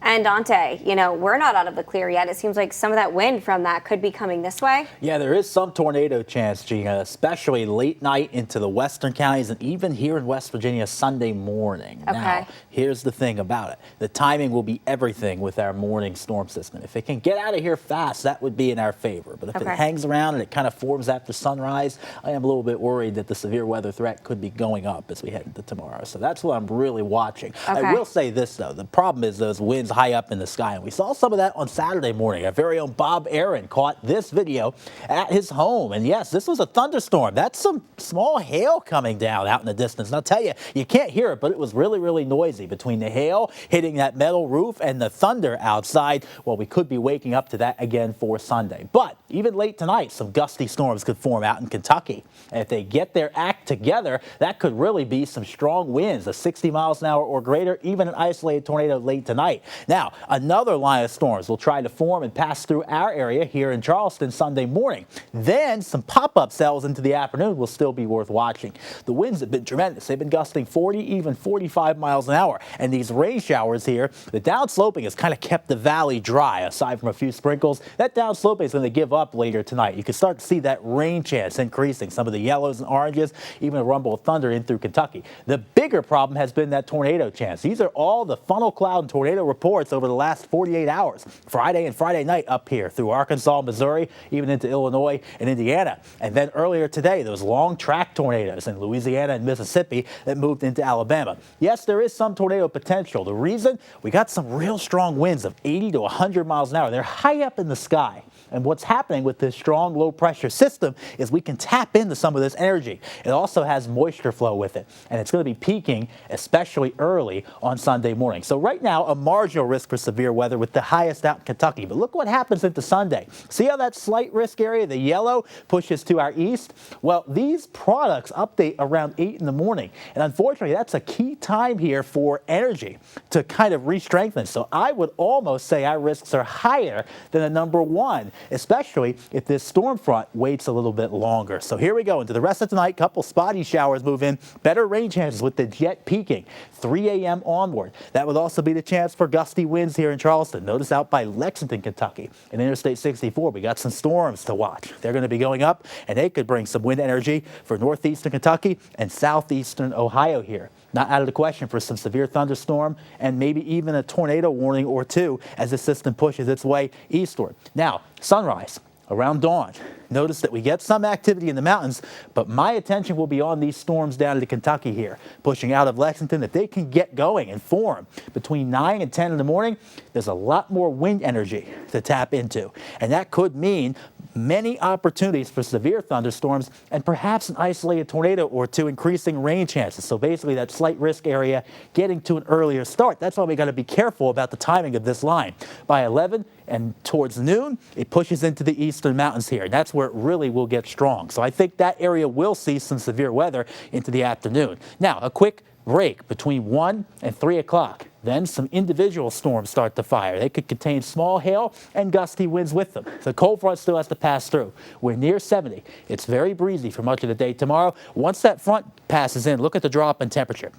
And Dante, we're not out of the clear yet. It seems like some of that wind from that could be coming this way. Yeah, there is some tornado chance, Gina, especially late night into the western counties and even here in West Virginia Sunday morning. Okay. Now, here's the thing about it. The timing will be everything with our morning storm system. If it can get out of here fast, that would be in our favor. But if it hangs around and it kind of forms after sunrise, I am a little bit worried that the severe weather threat could be going up as we head into tomorrow. So that's what I'm really watching. I will say this, though. The problem is those winds high up in the sky. And we saw some of that on Saturday morning. Our very own Bob Aaron caught this video at his home. And yes, this was a thunderstorm. That's some small hail coming down out in the distance. And I'll tell you, you can't hear it, but it was really, really noisy between the hail hitting that metal roof and the thunder outside. Well, we could be waking up to that again for Sunday. But even late tonight, some gusty storms could form out in Kentucky. And if they get their act together, that could really be some strong winds, of 60 miles an hour or greater, even an isolated tornado late tonight. Now, another line of storms will try to form and pass through our area here in Charleston Sunday morning. Then some pop-up cells into the afternoon will still be worth watching. The winds have been tremendous. They've been gusting 40, even 45 miles an hour. And these rain showers here, the downsloping has kind of kept the valley dry, aside from a few sprinkles. That downsloping is going to give up later tonight. You can start to see that rain chance increasing. Some of the yellows and oranges, even a rumble of thunder in through Kentucky. The bigger problem has been that tornado chance. These are all the funnel cloud and tornado reports over the last 48 hours. Friday and Friday night up here through Arkansas, Missouri, even into Illinois and Indiana. And then earlier today, those long track tornadoes in Louisiana and Mississippi that moved into Alabama. Yes, there is some tornado potential. The reason? We got some real strong winds of 80 to 100 miles an hour. They're high up in the sky. And what's happening with this strong low pressure system is we can tap into some of this energy. It also has moisture flow with it, and it's going to be peaking especially early on Sunday morning. So right now, a marginal risk for severe weather with the highest out in Kentucky. But look what happens into Sunday. See how that slight risk area, the yellow, pushes to our east? Well, these products update around 8 in the morning. And unfortunately, that's a key time here for energy to kind of re-strengthen. So I would almost say our risks are higher than a number 1. Especially if this storm front waits a little bit longer. So here we go into the rest of tonight. Couple spotty showers move in. Better rain chances with the jet peaking 3 a.m. onward. That would also be the chance for gusty winds here in Charleston. Notice out by Lexington, Kentucky and Interstate 64. We got some storms to watch. They're going to be going up, and they could bring some wind energy for northeastern Kentucky and southeastern Ohio here. Not out of the question for some severe thunderstorm and maybe even a tornado warning or two as the system pushes its way eastward. Now, sunrise around dawn. Notice that we get some activity in the mountains, but my attention will be on these storms down into Kentucky here, pushing out of Lexington. If they can get going and form between 9 and 10 in the morning, there's a lot more wind energy to tap into. And that could mean many opportunities for severe thunderstorms and perhaps an isolated tornado or two, increasing rain chances. So basically that slight risk area getting to an earlier start. That's why we got to be careful about the timing of this line. By 11 and towards noon, it pushes into the eastern mountains here. And that's where it really will get strong. So I think that area will see some severe weather into the afternoon. Now, a quick break between 1 and 3 o'clock. Then some individual storms start to fire. They could contain small hail and gusty winds with them. The cold front still has to pass through. We're near 70. It's very breezy for much of the day tomorrow. Once that front passes in, look at the drop in temperature.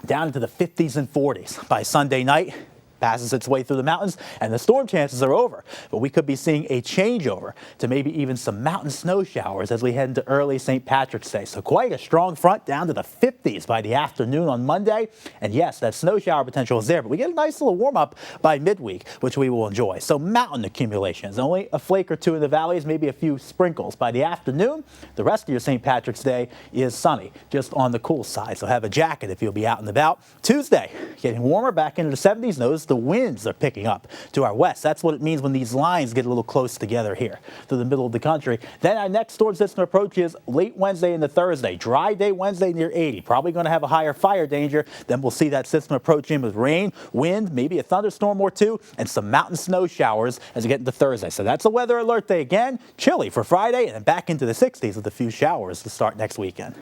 Down into the 50s and 40s by Sunday night. Passes its way through the mountains, and the storm chances are over. But we could be seeing a changeover to maybe even some mountain snow showers as we head into early St. Patrick's Day. So quite a strong front down to the 50s by the afternoon on Monday. And yes, that snow shower potential is there, but we get a nice little warm up by midweek, which we will enjoy. So mountain accumulations, only a flake or two in the valleys, maybe a few sprinkles. By the afternoon, the rest of your St. Patrick's Day is sunny, just on the cool side. So have a jacket if you'll be out and about. Tuesday, getting warmer back into the 70s. Notice the winds are picking up to our west. That's what it means when these lines get a little close together here through the middle of the country. Then our next storm system approaches late Wednesday into Thursday. Dry day Wednesday near 80. Probably going to have a higher fire danger. Then we'll see that system approach in with rain, wind, maybe a thunderstorm or two, and some mountain snow showers as we get into Thursday. So that's a weather alert day again. Chilly for Friday, and then back into the 60s with a few showers to start next weekend.